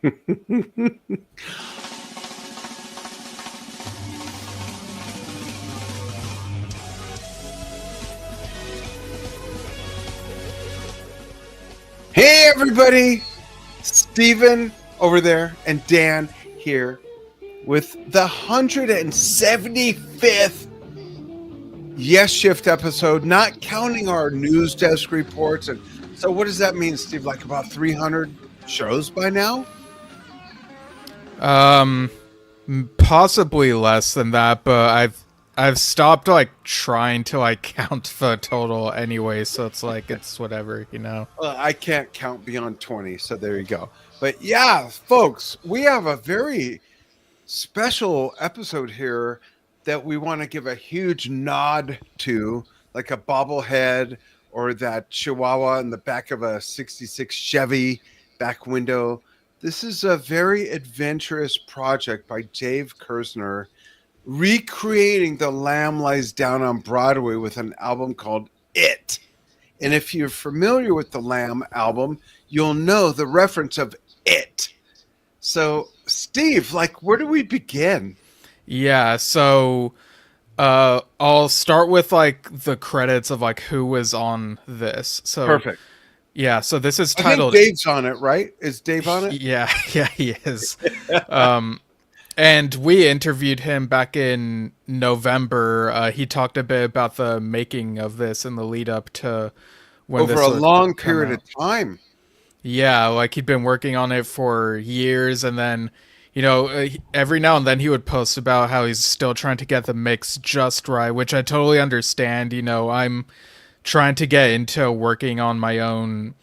Hey, everybody. Steven over there and Dan here with the 175th Yesshift episode, not counting our news desk reports. And so what does that mean, Steve? Like about 300 shows by now? Possibly less than that, but I've stopped like trying to like count the total anyway, so it's like it's whatever, you know. I can't count beyond 20, so there you go. But yeah, folks, we have a very special episode here that we want to give a huge nod to, like a bobblehead or that chihuahua in the back of a 66 Chevy back window. This is a very adventurous project by Dave Kerzner, recreating The Lamb Lies Down on Broadway with an album called It. And if you're familiar with the Lamb album, you'll know the reference of it. So, Steve, like, where do we begin? Yeah, so I'll start with like the credits of like who was on this. So Perfect. yeah, so this is I titled think Dave's on it, right? Is Dave on it? Yeah, he is. And we interviewed him back in November. He talked a bit about the making of this and the lead up to when Over this a would long come period out. of time. Yeah, like he'd been working on it for years, and then, you know, every now and then he would post about how he's still trying to get the mix just right, which I totally understand. You know, I'm trying to get into working on my own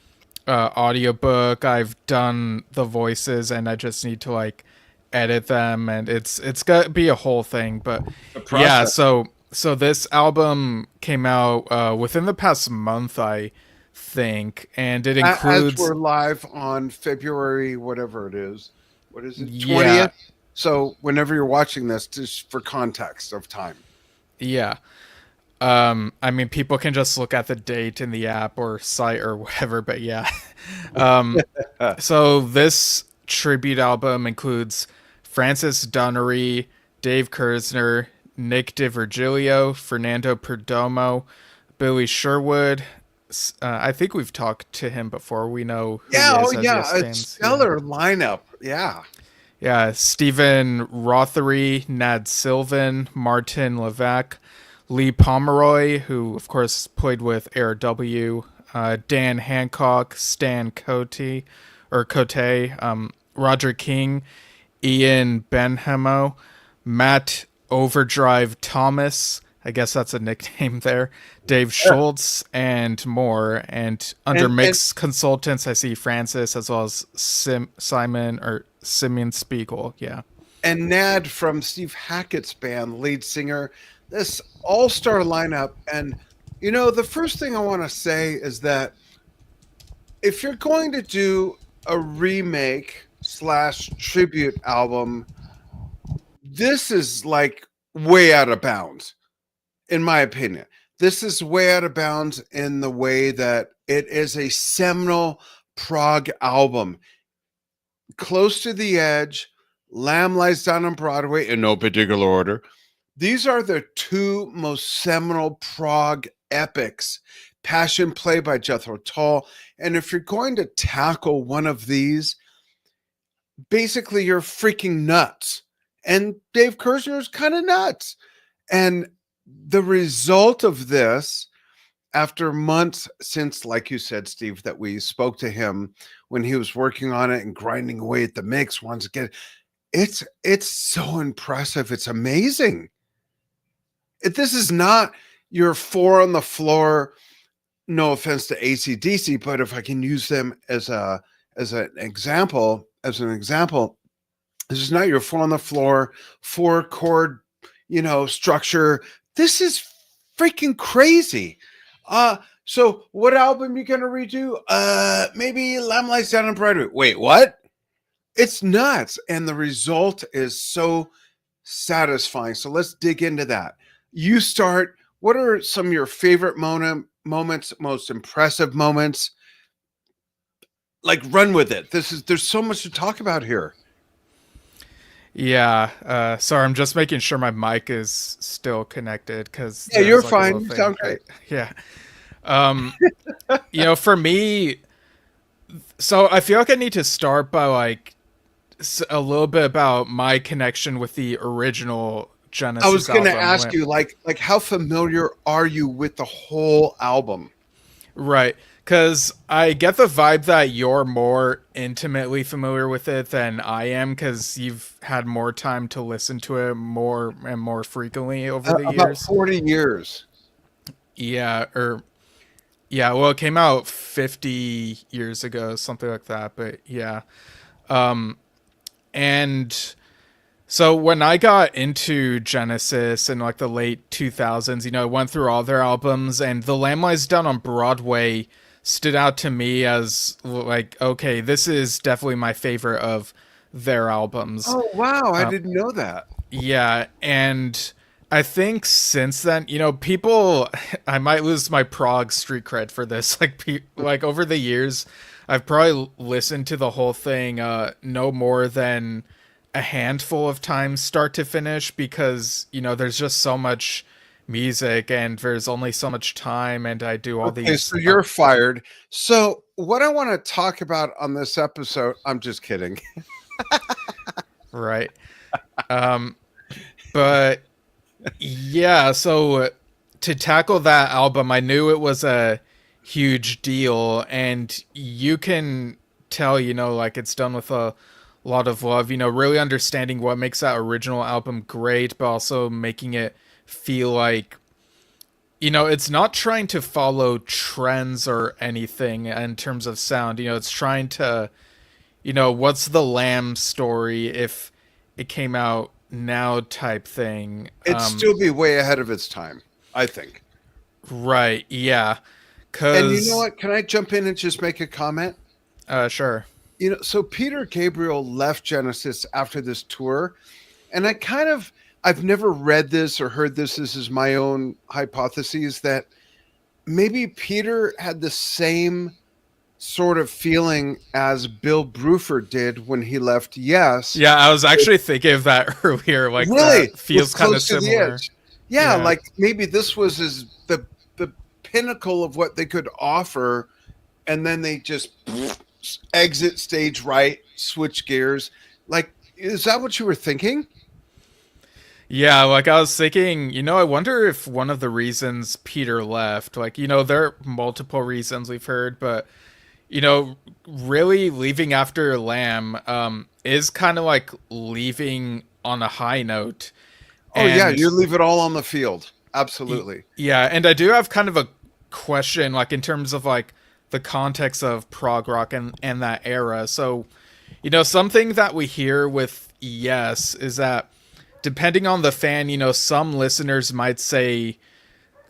audiobook. I've done the voices, and I just need to like edit them, and it's got to be a whole thing. But yeah, so this album came out within the past month, I think, and it As includes we're live on February, whatever it is. What is it? yeah 20th? So whenever you're watching this, just for context of time. yeah. I mean, people can just look at the date in the app or site or whatever, but yeah. So this tribute album includes Francis Dunnery, Dave Kerzner, Nick DiVirgilio, Fernando Perdomo, Billy Sherwood. I think we've talked to him before. We know who he is as Yes A fans. stellar lineup. Yeah. Yeah, Stephen Rothery, Nad Sylvan, Martin Levesque, Lee Pomeroy, who of course played with Air W, Dan Hancock, Stan Cote, Roger King, Ian Benhamo, Matt Overdrive Thomas, I guess that's a nickname there, Dave Schultz, and more. And under mix consultants, I see Francis as well as Simeon Spiegel. Yeah. And Nad from Steve Hackett's band, lead singer. This all-star lineup. And, you know, the first thing I want to say is that if you're going to do a remake / tribute album, this is like way out of bounds, in my opinion. This is way out of bounds in the way that it is a seminal prog album. Close to the Edge, Lamb Lies Down on Broadway, in no particular order. These are the two most seminal prog epics. Passion Play by Jethro Tull. And if you're going to tackle one of these, basically you're freaking nuts. And Dave Kerzner is kind of nuts. And the result of this, after months since, like you said, Steve, that we spoke to him when he was working on it and grinding away at the mix once again, it's so impressive. It's amazing. This is not your four on the floor. No offense to AC/DC, but if I can use them as an example, this is not your four on the floor, 4-chord, structure. This is freaking crazy. So what album you gonna redo? Maybe Lamb Lies Down on Broadway. Wait, what? It's nuts, and the result is so satisfying. So let's dig into that. You start. What are some of your favorite moments, most impressive moments? like run with it. There's so much to talk about here. Yeah. Sorry, I'm just making sure my mic is still connected because Yeah, you're there's like a little fine. You thing. sound great. Yeah. Um, for me, so I feel like I need to start by like a little bit about my connection with the original I was Genesis going to album. ask you, like how familiar are you with the whole album? Right. Because I get the vibe that you're more intimately familiar with it than I am, because you've had more time to listen to it more and more frequently over the About years. 40 years. Yeah, yeah, well, it came out 50 years ago, something like that, but yeah. And so when I got into Genesis in like the late 2000s, I went through all their albums, and The Lamb Lies Down on Broadway stood out to me as like, okay, this is definitely my favorite of their albums. Oh, wow. I didn't know that. Yeah, and I think since then, people, I might lose my prog street cred for this. Like over the years, I've probably listened to the whole thing no more than a handful of times start to finish, because there's just so much music and there's only so much time, and I do all Okay, these so you're fired. So, what I want to talk about on this episode, I'm just kidding. right. Um, but yeah, so to tackle that album, I knew it was a huge deal, and you can tell, like it's done with a lot of love, really understanding what makes that original album great, but also making it feel like, it's not trying to follow trends or anything in terms of sound. It's trying to, what's the Lamb story if it came out now type thing. It'd still be way ahead of its time, I think. Right, yeah. And you know Cause what? Can I jump in and just make a comment? sure. So Peter Gabriel left Genesis after this tour, and I've never read this or heard this. This is my own hypothesis that maybe Peter had the same sort of feeling as Bill Bruford did when he left Yes. Yeah, I was actually thinking of that earlier. Like Really that was feels kind of close to the similar. edge. Yeah, Yeah. like maybe this was the pinnacle of what they could offer, and then they just exit stage right, switch gears. Like, is that what you were thinking? Yeah, like I was thinking, I wonder if one of the reasons Peter left, like, there are multiple reasons we've heard, but really leaving after Lamb is kind of like leaving on a high note. Oh yeah, you And leave it all on the field. Absolutely. yeah, and I do have kind of a question, like in terms of like the context of prog rock and that era. So, something that we hear with Yes is that depending on the fan, some listeners might say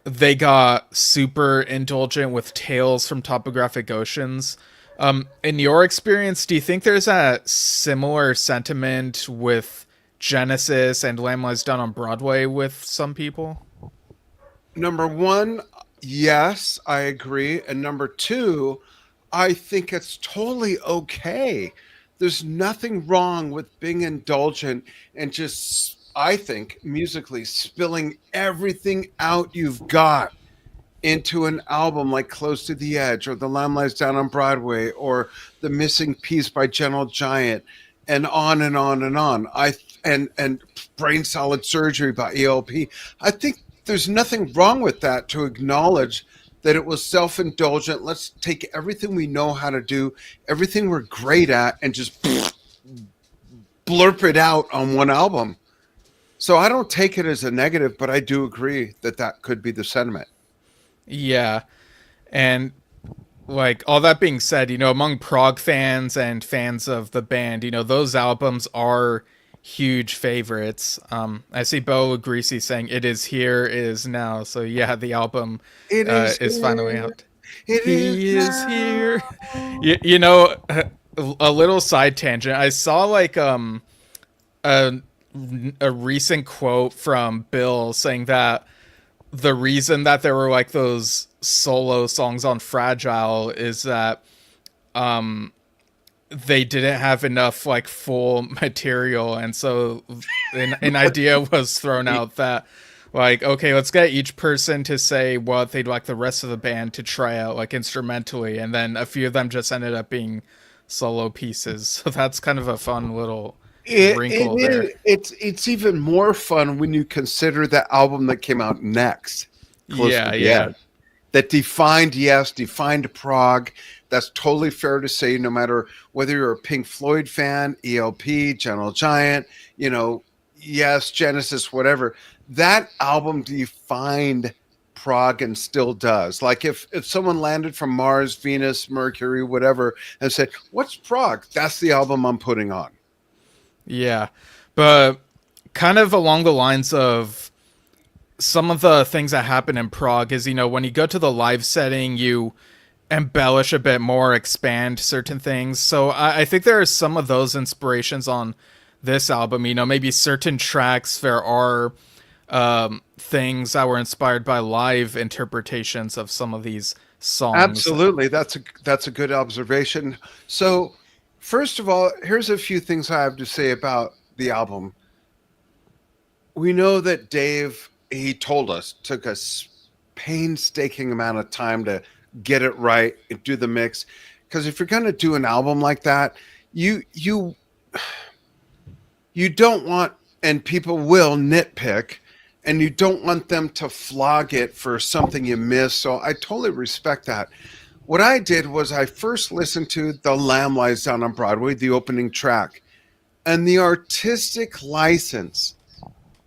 they got super indulgent with Tales from Topographic Oceans. In your experience, do you think there's a similar sentiment with Genesis and Lamb Lies Down on Broadway with some people? Number one, yes, I agree. And number two, I think it's totally okay. There's nothing wrong with being indulgent and just, I think, musically spilling everything out you've got into an album like Close to the Edge or The Lamb Lies Down on Broadway or The Missing Piece by Gentle Giant and on and on and on. And Brain Solid Surgery by ELP. I think there's nothing wrong with that, to acknowledge that it was self-indulgent. Let's take everything we know how to do, everything we're great at, and just blurp it out on one album. So I don't take it as a negative, but I do agree that that could be the sentiment. Yeah. And like all that being said, among prog fans and fans of the band, those albums are huge favorites. I see Bo Greasy saying "It Is Here, It Is Now." So yeah, the album It is is finally here. out. It He is is here. now. A little side tangent. I saw like a a recent quote from Bill saying that the reason that there were like those solo songs on Fragile is that they didn't have enough like full material, and so an idea was thrown out that like, okay, let's get each person to say what they'd like the rest of the band to try out like instrumentally, and then a few of them just ended up being solo pieces. So that's kind of a fun little It wrinkle there. is. It's even more fun when you consider the album that came out next, Closer to Yeah, the yeah. Edge, that defined, yes, defined prog. That's totally fair to say, no matter whether you're a Pink Floyd fan, ELP, Gentle Giant, you know, yes, Genesis, whatever. That album defined prog and still does. Like if someone landed from Mars, Venus, Mercury, whatever, and said, "What's prog?" That's the album I'm putting on. Yeah. But kind of along the lines of some of the things that happen in Prague is, when you go to the live setting, you embellish a bit more, expand certain things. So I think there are some of those inspirations on this album. Maybe certain tracks there are things that were inspired by live interpretations of some of these songs. Absolutely. That's a good observation. So, first of all, here's a few things I have to say about the album. We know that Dave, he told us, took a painstaking amount of time to get it right and do the mix. Because if you're going to do an album like that, you you don't want, and people will nitpick, and you don't want them to flog it for something you missed. So I totally respect that. What I did was I first listened to The Lamb Lies Down on Broadway, the opening track, and the artistic license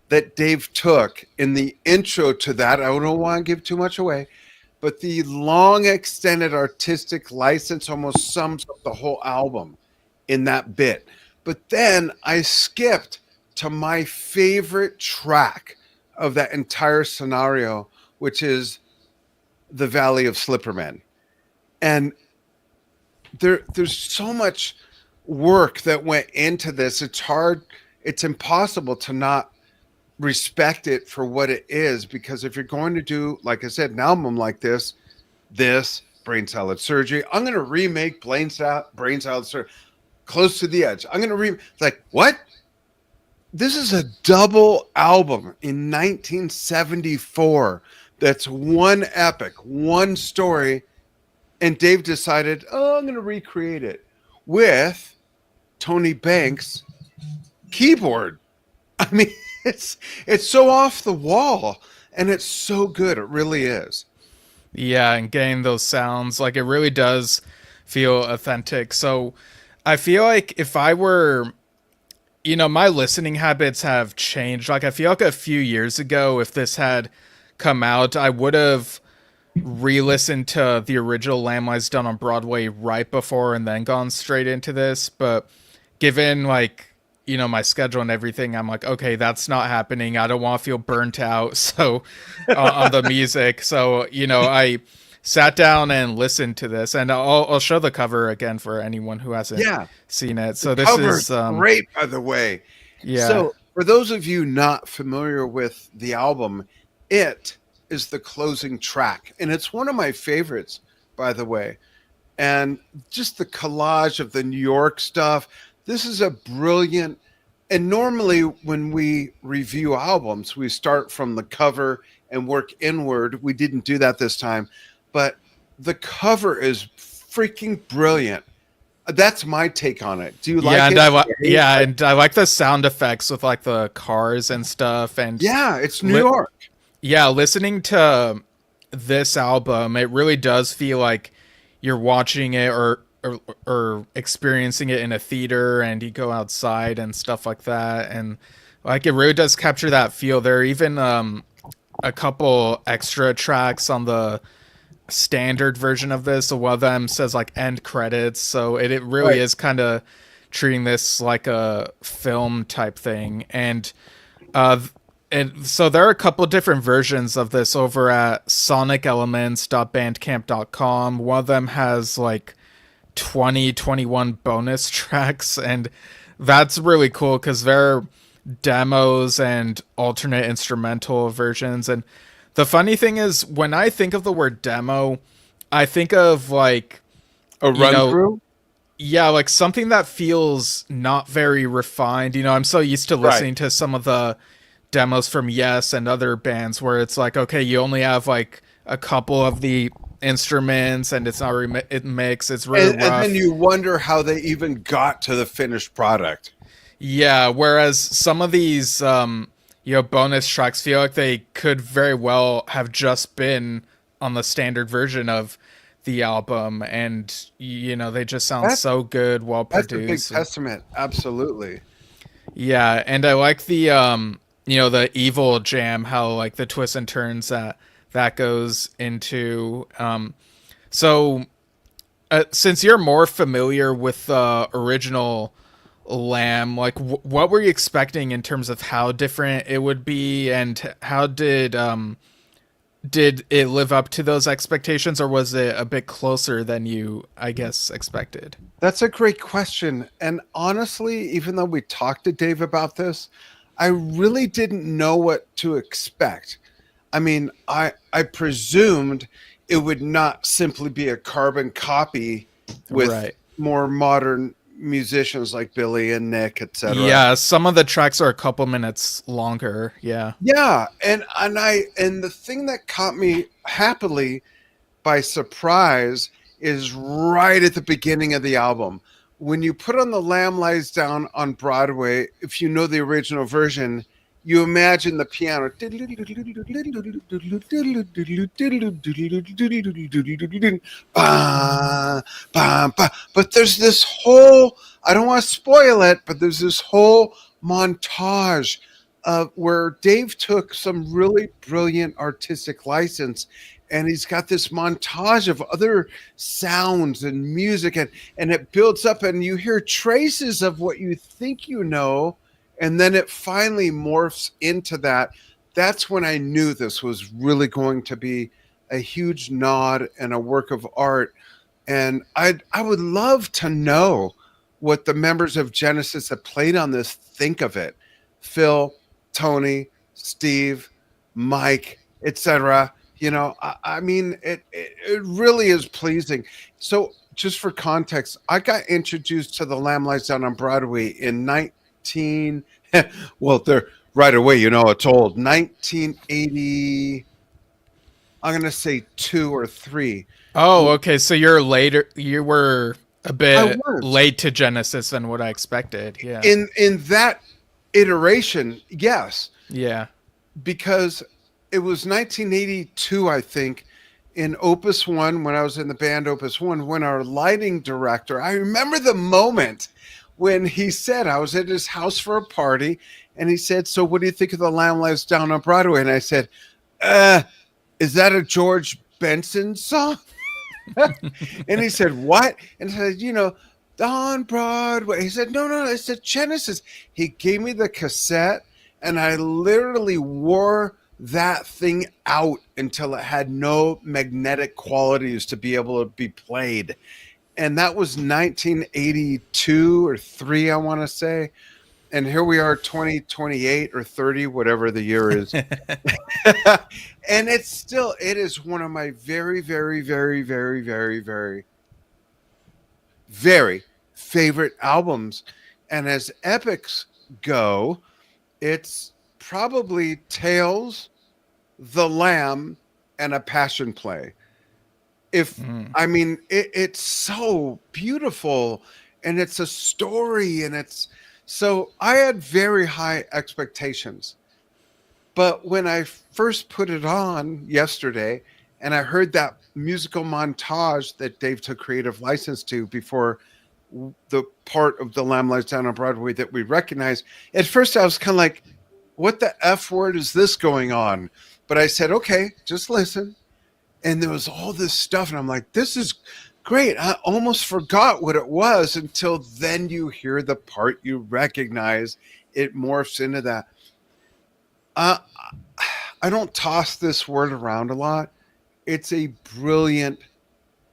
that Dave took in the intro to that. I don't want to give too much away, but the long extended artistic license almost sums up the whole album in that bit. But then I skipped to my favorite track of that entire scenario, which is The Valley of Slipperman. And there's so much work that went into this. It's impossible to not respect it for what it is, because if you're going to do, like I said, an album like this Brain Salad Surgery, I'm going to remake Brain Salad Surgery, Close to the Edge. I'm going to it's like, what? This is a double album in 1974 that's one epic, one story, and Dave decided, oh, I'm going to recreate it with Tony Banks keyboard. I mean, it's so off the wall, and it's so good. It really is. Yeah, and getting those sounds, like, it really does feel authentic. So I feel like if I were, my listening habits have changed. Like, I feel like a few years ago, if this had come out, I would have re-listened to the original Lamb Lies Down on Broadway right before and then gone straight into this. But given, like, my schedule and everything, I'm like, okay, that's not happening. I don't want to feel burnt out. So on the music. So, I sat down and listened to this, and I'll show the cover again for anyone who hasn't Yeah, seen it. the So this cover's is, great, by the way. yeah, So, for those of you not familiar with the album, it is the closing track, and it's one of my favorites, by the way. And just the collage of the New York stuff. This is a brilliant. And normally, when we review albums, we start from the cover and work inward. We didn't do that this time, but the cover is freaking brilliant. That's my take on it. Do you yeah, like and it? and I like the sound effects with like the cars and stuff, and Yeah, it's New li- York. yeah, listening to this album, it really does feel like you're watching it or experiencing it in a theater, and you go outside and stuff like that, and like it really does capture that feel. There are even a couple extra tracks on the standard version of this. So one of them says like end credits, so it really Right. is kind of treating this like a film type thing. Uh and so there are a couple different versions of this over at sonicelements.bandcamp.com. One of them has like 21 bonus tracks, and that's really cool because there are demos and alternate instrumental versions. And the funny thing is, when I think of the word demo, I think of like, A you run know through? Yeah, like something that feels not very refined. I'm so used to Right. listening to some of the demos from Yes and other bands where it's like, okay, you only have like a couple of the instruments and it's not it mix. It's really And then rough. you wonder how they even got to the finished product. Yeah, whereas some of these bonus tracks feel like they could very well have just been on the standard version of the album, and they just sound That so good, well that's a big produced. testament. Absolutely. Yeah, and I like the the evil jam, how like the twists and turns that goes into. So since you're more familiar with the original Lamb, like what were you expecting in terms of how different it would be, and how did it live up to those expectations, or was it a bit closer than you, I guess, expected? That's a great question. And honestly, even though we talked to Dave about this, I really didn't know what to expect. I mean, I presumed it would not simply be a carbon copy with Right. more modern musicians like Billy and Nick, etc. Yeah, some of the tracks are a couple minutes longer. Yeah. Yeah, and the thing that caught me happily by surprise is right at the beginning of the album. When you put on The Lamb Lies Down on Broadway, if you know the original version, you imagine the piano. But there's this whole, I don't want to spoil it, but there's this whole montage of where Dave took some really brilliant artistic license, and he's got this montage of other sounds and music, and it builds up and you hear traces of what you think you know, and then it finally morphs into that. That's when I knew this was really going to be a huge nod and a work of art. And I would love to know what the members of Genesis that played on this think of it. Phil, Tony, Steve, Mike, etc. I mean, it really is pleasing. So, just for context, I got introduced to the Lamb Lies Down on Broadway in 19. Well, they're right away. It's old. 1980. I'm gonna say 2 or 3. Oh, okay. So you're later. You were a I bit weren't late to Genesis than what I expected. Yeah. in that iteration. Yes, Yeah. because it was 1982, I think, in Opus One, when I was in the band Opus One, when our lighting director, I remember the moment when he said, I was at his house for a party, and he said, "So what do you think of The Lamb Lies Down on Broadway?" And I said, uh, is that a George Benson song? And he said, "What?" And I said, on Broadway. He said, "No, no, it's a Genesis." He gave me the cassette, and I literally wore that thing out until it had no magnetic qualities to be able to be played. And that was 1982 or 3, I want to say. And here we are, 2028 or 30, whatever the year is. And it is one of my very, very, very, very, very, very, very favorite albums. And as epics go, it's probably Tales, The Lamb, and A Passion Play. If Mm. I mean, it's so beautiful, and it's a story, and it's so I had very high expectations. But when I first put it on yesterday and I heard that musical montage that Dave took creative license to before the part of The Lamb Lies Down on Broadway that we recognize, at first I was kind of like, what the F word is this going on? But I said, okay, just listen. And there was all this stuff. And I'm like, this is great. I almost forgot what it was until then you hear the part you recognize. It morphs into that. Uh, I don't toss this word around a lot. It's a brilliant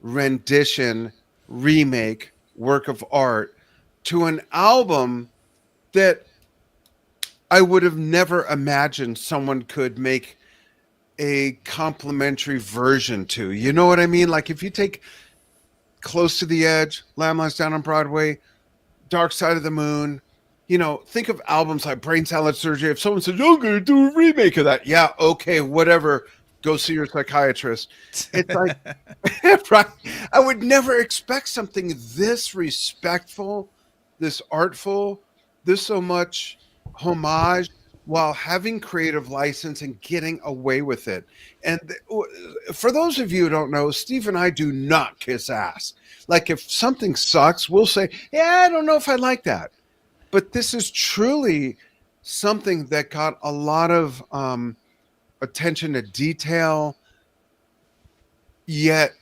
rendition, remake, work of art to an album that I would have never imagined someone could make a complimentary version to. You know what I mean? Like if you take Close to the Edge, Lamb Lies Down on Broadway, Dark Side of the Moon. You know, think of albums like Brain Salad Surgery. If someone says, "Oh, I'm going to do a remake of that," yeah, okay, whatever. Go see your psychiatrist. It's like, right? I would never expect something this respectful, this artful, this so much homage while having creative license and getting away with it. And for those of you who don't know, Steve and I do not kiss ass. Like if something sucks, we'll say, "Yeah, I don't know if I like that." But this is truly something that got a lot of attention to detail, yet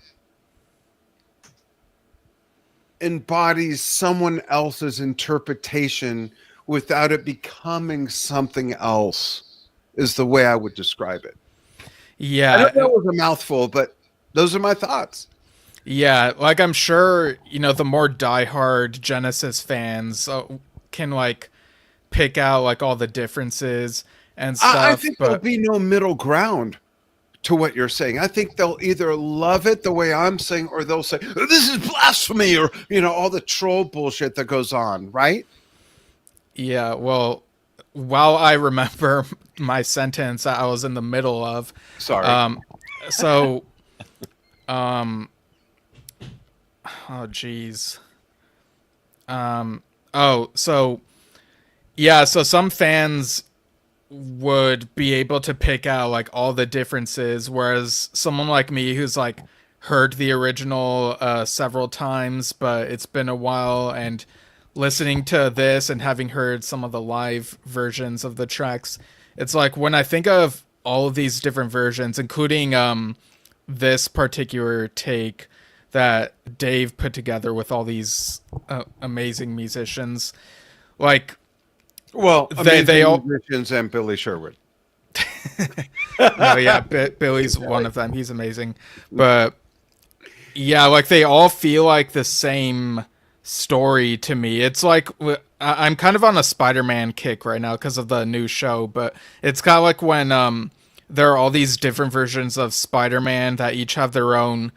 embodies someone else's interpretation without it becoming something else, is the way I would describe it. I Yeah, don't know it was a mouthful, but those are my thoughts. yeah. Like I'm sure the more diehard Genesis fans can like pick out like all the differences and I stuff, think there'll but be no middle ground to what you're saying. I think they'll either love it the way I'm saying, or they'll say, "This is blasphemy," or, all the troll bullshit that goes on, right? yeah, well, while I remember my sentence I was in the middle of, Sorry. um, so, um, oh, geez. Oh, so, yeah, so some fans would be able to pick out, like, all the differences, whereas someone like me who's, like, heard the original, several times, but it's been a while, and listening to this and having heard some of the live versions of the tracks, it's like when I think of all of these different versions, including this particular take that Dave put together with all these amazing musicians, like Well, they amazing all musicians and Billy Sherwood. no, yeah, Billy's one of them. He's amazing, but yeah, like they all feel like the same story to me. It's like I'm kind of on a Spider-Man kick right now because of the new show, but it's kind of like when there are all these different versions of Spider-Man that each have their own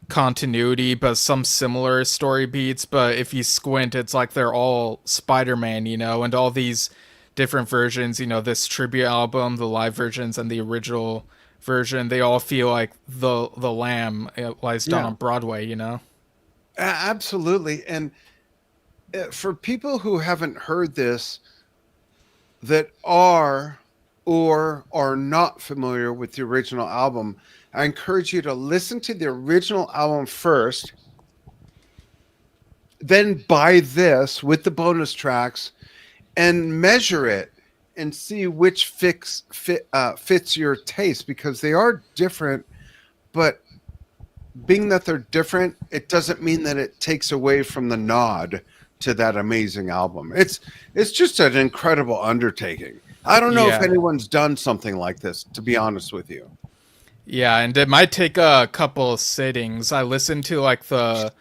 continuity but some similar story beats, but if you squint it's like they're all Spider-Man, and all these different versions, this tribute album, the live versions and the original version, they all feel like the lamb lies down Yeah, on Broadway. absolutely. And for people who haven't heard this, that are or are not familiar with the original album, I encourage you to listen to the original album first, then buy this with the bonus tracks and measure it and see which fits your taste, because they are different. But being that they're different, it doesn't mean that it takes away from the nod to that amazing album. It's just an incredible undertaking. I don't know if Yeah. anyone's done something like this, to be honest with you. Yeah, and it might take a couple of sittings. I listened to like the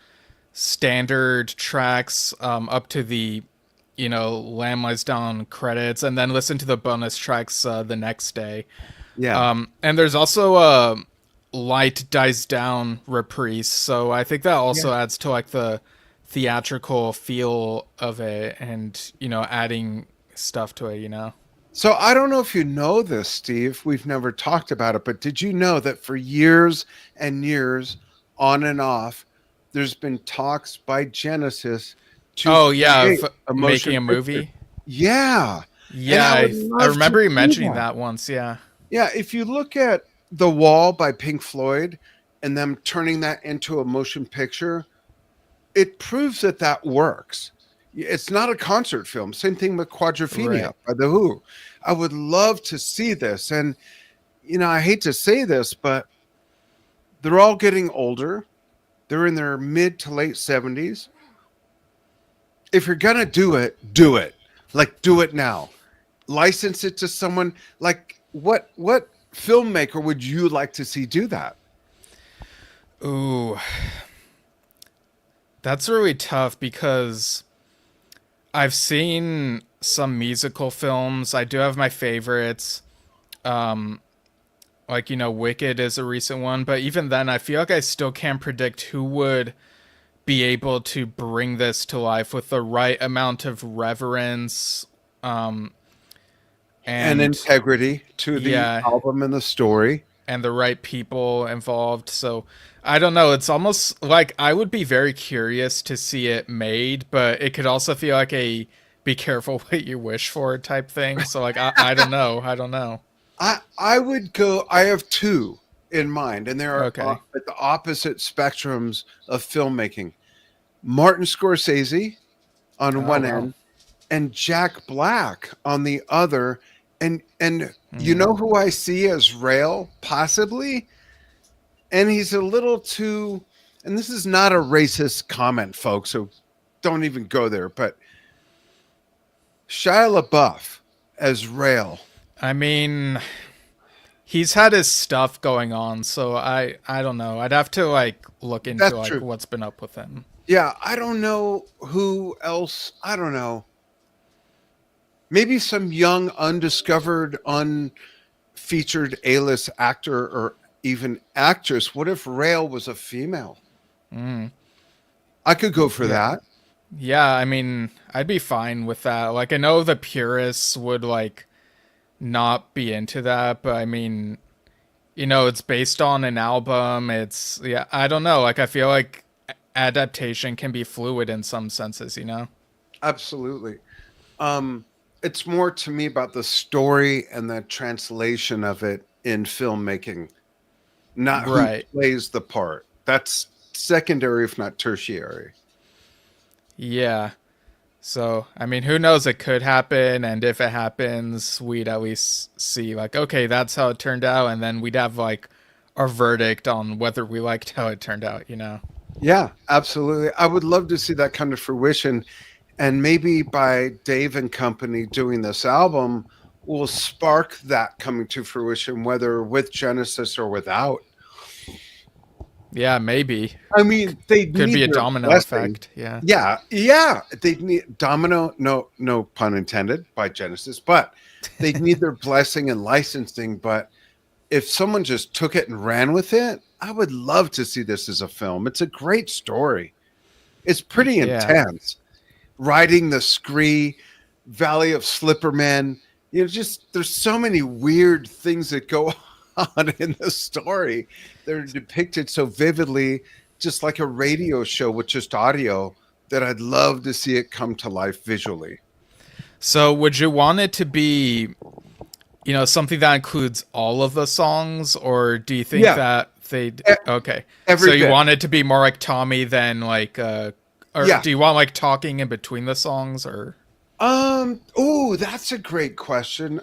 standard tracks up to the Lamb Lies Down credits, and then listen to the bonus tracks the next day. Yeah. And there's also a Light Dies Down reprise, so I think that Yeah. also adds to like the theatrical feel of it, and adding stuff to it. So I don't know if you know this, Steve. We've never talked about it, but did you know that for years and years, on and off, there's been talks by Genesis to Oh yeah, create of a making motion a picture? movie. Yeah. And Yeah, I would I love to remember you see mentioning that. that once. Yeah. Yeah, if you look at The Wall by Pink Floyd and them turning that into a motion picture, it proves that that works. It's not a concert film. Same thing with Right. Quadrophenia by The Who. I would love to see this. And, I hate to say this, but they're all getting older. They're in their mid to late 70s. If you're going to do it, do it. Like, do it now. License it to someone. Like, what filmmaker would you like to see do that? Ooh, that's really tough because I've seen some musical films. I do have my favorites. Um, Wicked is a recent one, but even then, I feel like I still can't predict who would be able to bring this to life with the right amount of reverence, um, And and integrity to the yeah, album and the story. and the right people involved. So I don't know. It's almost like I would be very curious to see it made, but it could also feel like a be careful what you wish for type thing. So like I don't know. I don't know. I would go. I have two in mind, and they're Okay. at the opposite spectrums of filmmaking. Martin Scorsese on Oh one wow. end, and Jack Black on the other. And you Mm. know who I see as Rail, possibly, and he's a little too. And this is not a racist comment, folks. So don't even go there. But Shia LaBeouf as Rail. I mean, he's had his stuff going on, so I don't know. I'd have to like look into That's like true. what's been up with him. Yeah, I don't know who else. I don't know. Maybe some young, undiscovered, unfeatured A-list actor or even actress. What if Rail was a female? Mm. I could go for Yeah. that. Yeah, I mean, I'd be fine with that. Like I know the purists would like not be into that, but I mean, it's based on an album. It's yeah, I don't know. Like I feel like adaptation can be fluid in some senses. Absolutely. Um, it's more to me about the story and the translation of it in filmmaking, not who Right. plays the part. That's secondary, if not tertiary. Yeah. So, I mean, who knows? It could happen, and if it happens, we'd at least see like, okay, that's how it turned out, and then we'd have like our verdict on whether we liked how it turned out. Yeah, absolutely. I would love to see that come to fruition. And maybe by Dave and company doing this album will spark that coming to fruition, whether with Genesis or without. Yeah, maybe. I mean, they Could be need a their domino blessing. effect. Yeah. Yeah, yeah. They need domino, no pun intended by Genesis, but they need their blessing and licensing. But if someone just took it and ran with it, I would love to see this as a film. It's a great story. It's pretty Yeah. intense. Riding the Scree, Valley of Slippermen. Just there's so many weird things that go on in the story. They're depicted so vividly, just like a radio show with just audio, that I'd love to see it come to life visually. So, would you want it to be, something that includes all of the songs, or do you think Yeah, that they? e- Okay. So every you bit. want it to be more like Tommy than like, or Yeah. do you want like talking in between the songs, or? Oh, that's a great question.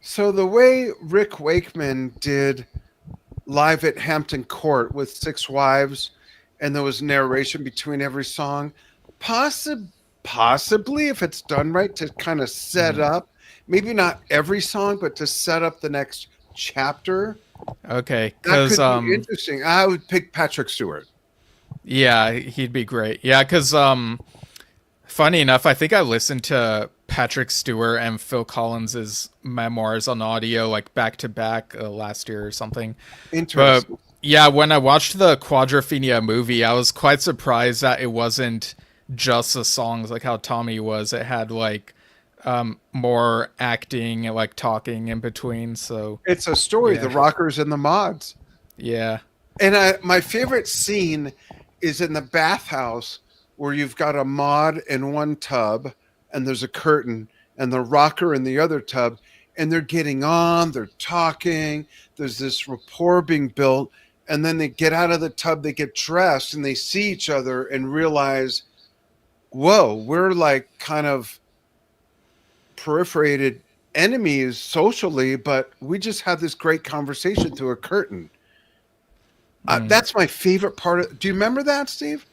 So the way Rick Wakeman did Live at Hampton Court with Six Wives, and there was narration between every song. Possibly, if it's done right, to kind of set Mhm. up, maybe not every song, but to set up the next chapter. Okay, That cause could be interesting. I would pick Patrick Stewart. yeah, he'd be great. Yeah, cause funny enough, I think I listened to Patrick Stewart and Phil Collins's memoirs on audio like back to back last year or something. But Interesting. yeah, when I watched the Quadrophenia movie, I was quite surprised that it wasn't just the songs like how Tommy was. It had like more acting and like talking in between. So It's a story, the yeah, rockers and the mods. yeah, And my favorite scene is in the bathhouse where you've got a mod in one tub and there's a curtain and the rocker in the other tub, and they're getting on, they're talking, there's this rapport being built, and then they get out of the tub, they get dressed, and they see each other and realize, whoa, we're like kind of peripheраted enemies socially, but we just had this great conversation through a curtain. mm. That's my favorite part of. Do you remember that, Steve?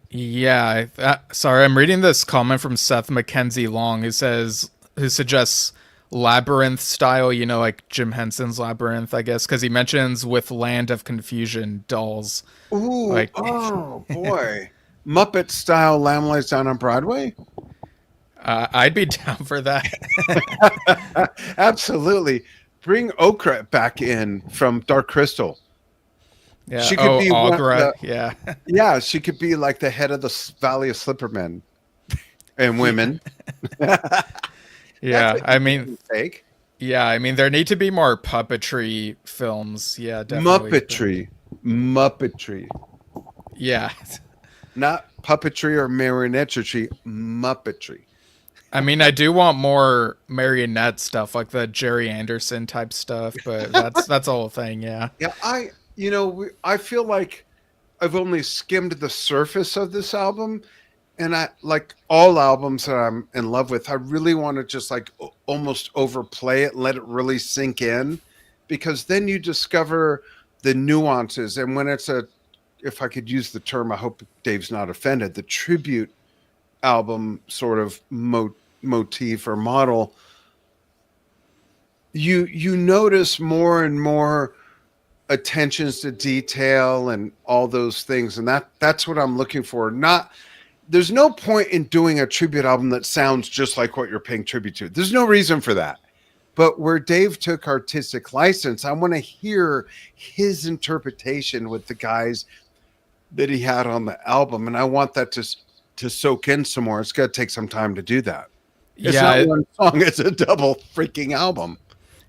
Yeah. Sorry, I'm reading this comment from Seth Mackenzie Long who suggests labyrinth style, like Jim Henson's Labyrinth, I guess, because he mentions with Land of Confusion dolls. Ooh, Like, oh boy, Muppet style Lamb Lies Down on Broadway. I'd be down for that. Absolutely, bring Okra back in from Dark Crystal. Yeah. She could Oh, be one Agra. the Yeah. yeah, she could be like the head of the Valley of Slipper Men and Yeah. women. That's Yeah. an I mean, interesting take. yeah. I mean, there need to be more puppetry films. Yeah, definitely. But Muppetry. Muppetry. yeah. Not puppetry or marionetry, Muppetry. I mean, I do want more marionette stuff, like the Jerry Anderson type stuff, but that's the whole thing. Yeah. Yeah, I feel like I've only skimmed the surface of this album, and I like all albums that I'm in love with. I really want to just like almost overplay it, let it really sink in, because then you discover the nuances. And when it's if I could use the term, I hope Dave's not offended, the tribute album sort of motif or model, you notice more and more attentions to detail and all those things, and that's what I'm looking for. Not There's no point in doing a tribute album that sounds just like what you're paying tribute to. There's no reason for that. But where Dave took artistic license, I want to hear his interpretation with the guys that he had on the album, and I want that to soak in some more. It's going to take some time to do that. It's Yeah. not one song; it's a double freaking album.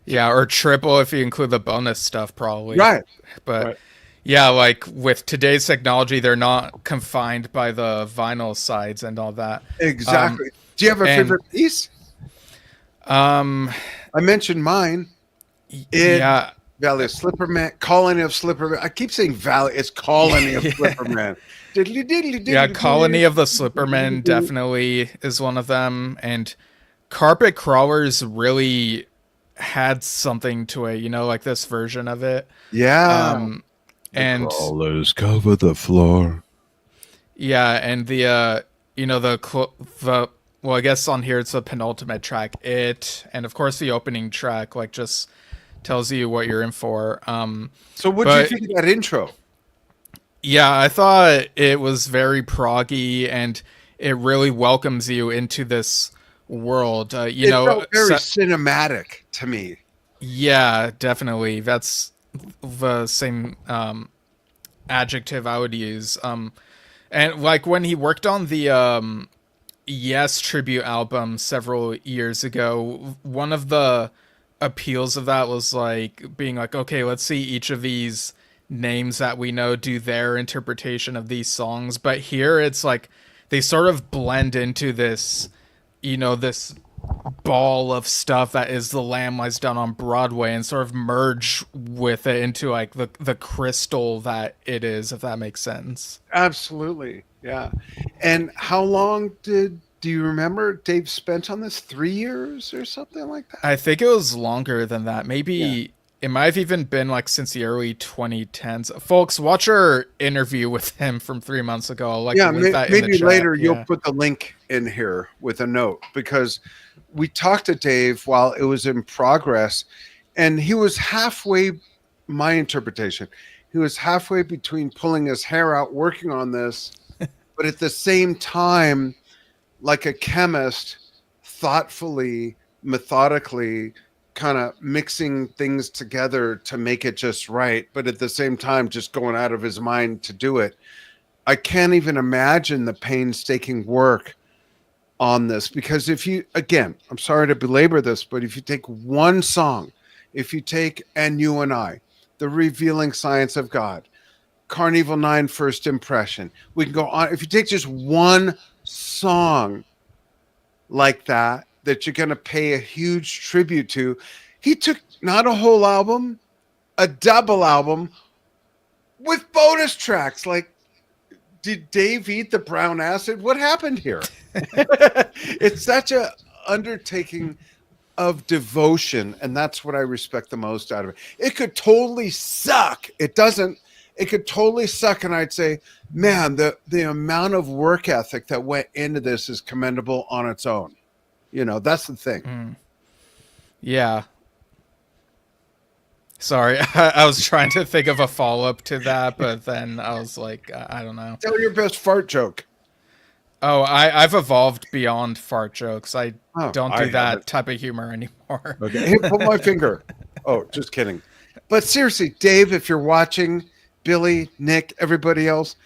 Yeah, or triple if you include the bonus stuff, probably. Right. But Right. yeah, like with today's technology, they're not confined by the vinyl sides and all that. Exactly. Do you have a and favorite piece? um, I mentioned mine. yeah, Valley of Slipperman, Colony of Slipperman. I keep saying Valley. It's Colony of yeah, Slipperman. Diddly diddly diddly yeah. Colony of the diddly. Slippermen definitely is one of them, and Carpet Crawlers really had something to it, like this version of it. Yeah. Um, The and crawlers cover the floor. yeah, and the well, I guess on here it's the penultimate track, and of course the opening track, like just tells you what you're in for. So what do you But think of that intro? yeah, I thought it was very proggy, and it really welcomes you into this world. It felt very cinematic to me. Yeah, definitely. That's the same adjective I would use. And like when he worked on the Yes tribute album several years ago, one of the appeals of that was like being like, okay, let's see each of these names that we know do their interpretation of these songs. But here it's like they sort of blend into this ball of stuff that is The Lamb Lies Down on Broadway and sort of merge with it into like the crystal that it is, if that makes sense. Absolutely. Yeah. And how long do you remember Dave spent on this? 3 years or something like that? I think it was longer than that. Yeah. Maybe it might have even been like since the early 2010s. Folks, watch our interview with him from 3 months ago. I'll like Yeah, link that in the maybe chat. later you'll Yeah. put the link in here with a note, because we talked to Dave while it was in progress, and he was halfway, my interpretation, he was halfway between pulling his hair out working on this, but at the same time, like a chemist, thoughtfully, methodically kind of mixing things together to make it just right, but at the same time just going out of his mind to do it. I can't even imagine the painstaking work on this, because if you, again, I'm sorry to belabor this, but if you take one song, if you take And You and I, The Revealing Science of God, Carnival 9, First Impression, we can go on. If you take just one song like that you're going to pay a huge tribute to, he took not a whole album, a double album with bonus tracks. Like, did Dave eat the brown acid? What happened here? It's such a undertaking of devotion, and that's what I respect the most out of it. It could totally suck. It doesn't. It could totally suck, and I'd say, man, the amount of work ethic that went into this is commendable on its own. That's the thing. Yeah. Sorry, I was trying to think of a follow-up to that, but then I was like, I don't know. Tell your best fart joke. Oh, I've evolved beyond fart jokes. I don't do I that haven't. type of humor anymore. Okay, hey, put my finger. Oh, just kidding. But seriously, Dave, if you're watching, Billy, Nick, everybody else.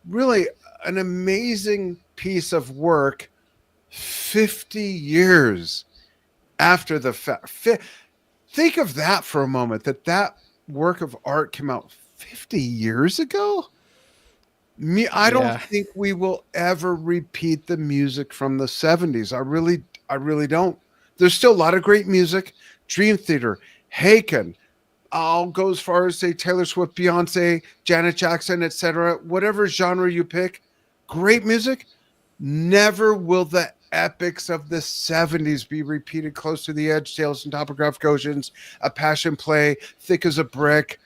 Really an amazing piece of work 50 years after the fact. Think of that for a moment, that work of art came out 50 years ago. I don't Yeah. think we will ever repeat the music from the 70s. I really don't. There's still a lot of great music. Dream Theater, Haken. I'll go as far as say Taylor Swift, Beyonce, Janet Jackson, etc. Whatever genre you pick, great music. Never will the epics of the 70s be repeated. Close to the Edge, Tales and Topographic Oceans, A Passion Play, Thick as a Brick,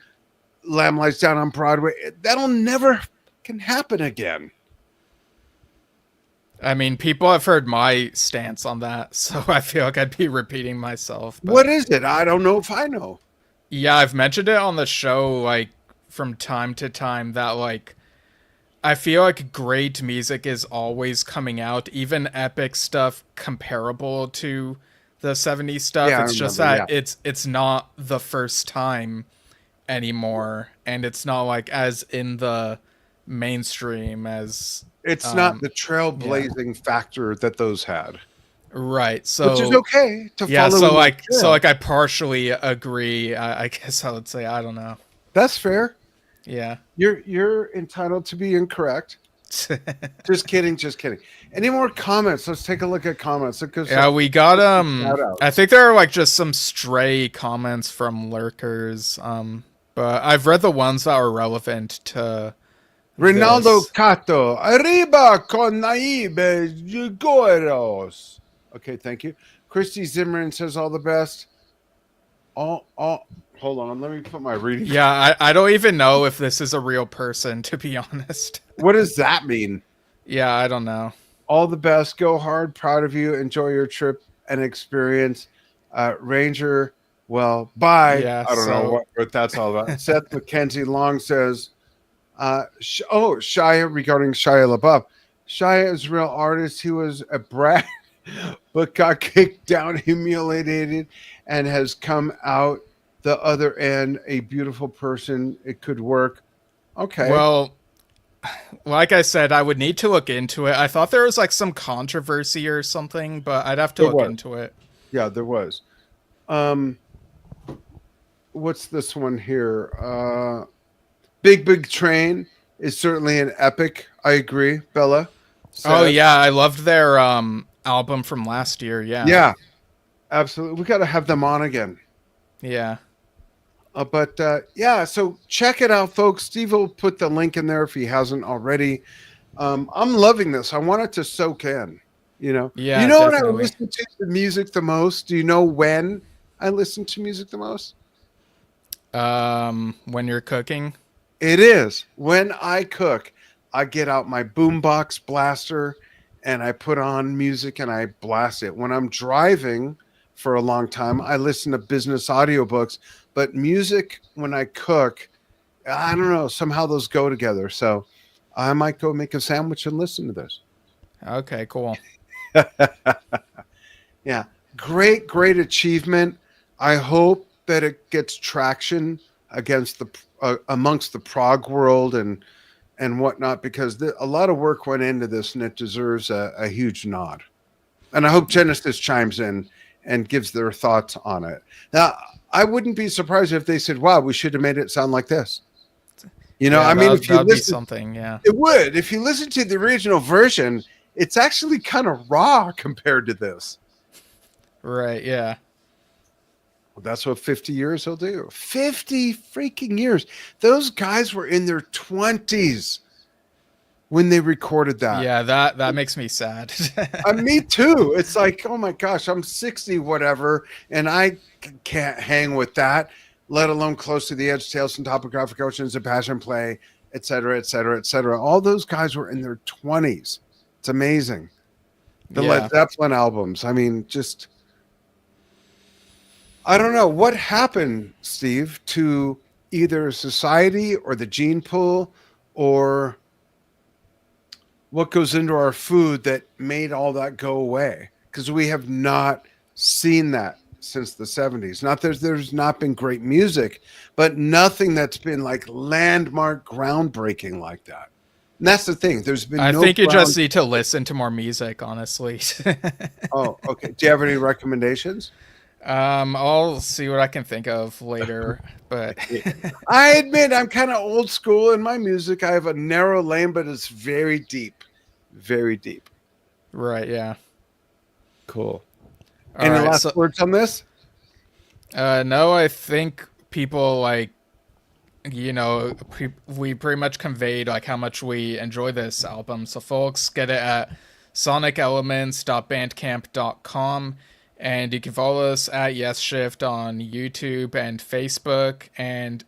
Lamb Lies Down on Broadway. That'll never can happen again. I mean, people have heard my stance on that, so I feel like I'd be repeating myself. What But is it? I don't know if I know. yeah, I've mentioned it on the show like from time to time that like I feel like great music is always coming out, even epic stuff comparable to the 70s stuff. Yeah, I It's just remember. that Yeah. it's not the first time anymore, and it's not like as in the mainstream as It's not um the yeah. trailblazing factor that those had, Right. which is So okay to yeah, follow in that so trail. like I partially agree. I guess I would say I don't know. That's fair. Yeah. You're entitled to be incorrect. Just kidding, just kidding. Any more comments? Let's take a look at comments. Let's give Yeah, some we got shout I outs. think there are like just some stray comments from lurkers. But I've read the ones that are relevant to Rinaldo this. Cato, arriba con naive jugoros. Okay, thank you. Christy Zimmerman says all the best. All. Hold on, let me put my reading. Yeah, I don't even know if this is a real person, to be honest. What does that mean? Yeah, I don't know. All the best. Go hard. Proud of you. Enjoy your trip and experience. Ranger, well, bye. Yeah, I don't know so what that's all about. Seth McKenzie Long says, Shia, regarding Shia LaBeouf. Shia is a real artist. He was a brat, but got kicked down, humiliated, and has come out the other end a beautiful person. It could work. Okay. well, like I said, I would need to look into it. I thought there was like some controversy or something, but I'd have to There look was. into it. Yeah, there was. Um, what's this one here? Big Train is certainly an epic. I agree. Bella Oh said, yeah, I loved their album from last year. Yeah. yeah, absolutely. We got to have them on again. Yeah. But yeah, so check it out, folks. Steve will put the link in there if he hasn't already. I'm loving this. I want it to soak in. You Yeah, know when I definitely. listen to the music the most? Do you know when I listen to music the most? When you're cooking. It is when I cook. I get out my boombox blaster and I put on music and I blast it. When I'm driving for a long time, I listen to business audiobooks. But music when I cook, I don't know, somehow those go together. So I might go make a sandwich and listen to this. Okay, cool. Yeah, great achievement. I hope that it gets traction against the amongst the prog world and whatnot because a lot of work went into this and it deserves a huge nod. And I hope Genesis chimes in and gives their thoughts on it. Now, I wouldn't be surprised if they said, "Wow, we should have made it sound like this." Yeah, I mean, if that you would be listen, something. Yeah. it would. If you listen to the original version, it's actually kind of raw compared to this. Right. Yeah. Well, that's what 50 years will do. 50 freaking years. Those guys were in their 20s when they recorded that. Yeah. That makes me sad. Me too. It's like, oh my gosh, I'm 60, whatever, and I can't hang with that, let alone Close to the Edge, Tales from Topographic Oceans, A Passion Play, et cetera, et cetera, et cetera. All those guys were in their 20s. It's amazing. The Led Yeah. Zeppelin albums. I mean, just I don't know what happened, Steve, to either society or the gene pool or what goes into our food that made all that go away because we have not seen that since the 70s. Not there's not been great music, but nothing that's been like landmark groundbreaking like that. And that's the thing. There's been I no think you just ground. need to listen to more music, honestly. Oh, okay. Do you have any recommendations? I'll see what I can think of later, but I admit I'm kind of old school in my music. I have a narrow lane, but it's very deep. Very deep. right, yeah. Cool. All Any right, last so words on this? no, I think people like we pretty much conveyed like how much we enjoy this album. So folks, get it at sonicelements.bandcamp.com, and you can follow us at Yesshift on YouTube and Facebook, and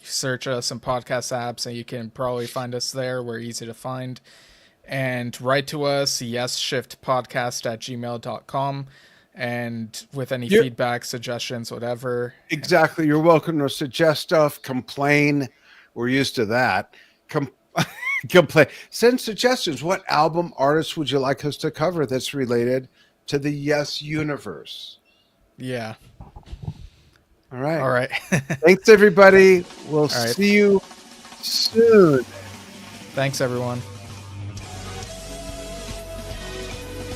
search us in podcast apps, and you can probably find us there. We're easy to find. And write to us, yesshiftpodcast@gmail.com, and with any You're, feedback, suggestions, whatever. exactly. You're welcome to suggest stuff, complain. We're used to that. Complain. Send suggestions. What album, artist would you like us to cover that's related to the Yes universe? Yeah. All right. All right. Thanks, everybody. We'll All right. see you soon. Thanks, everyone.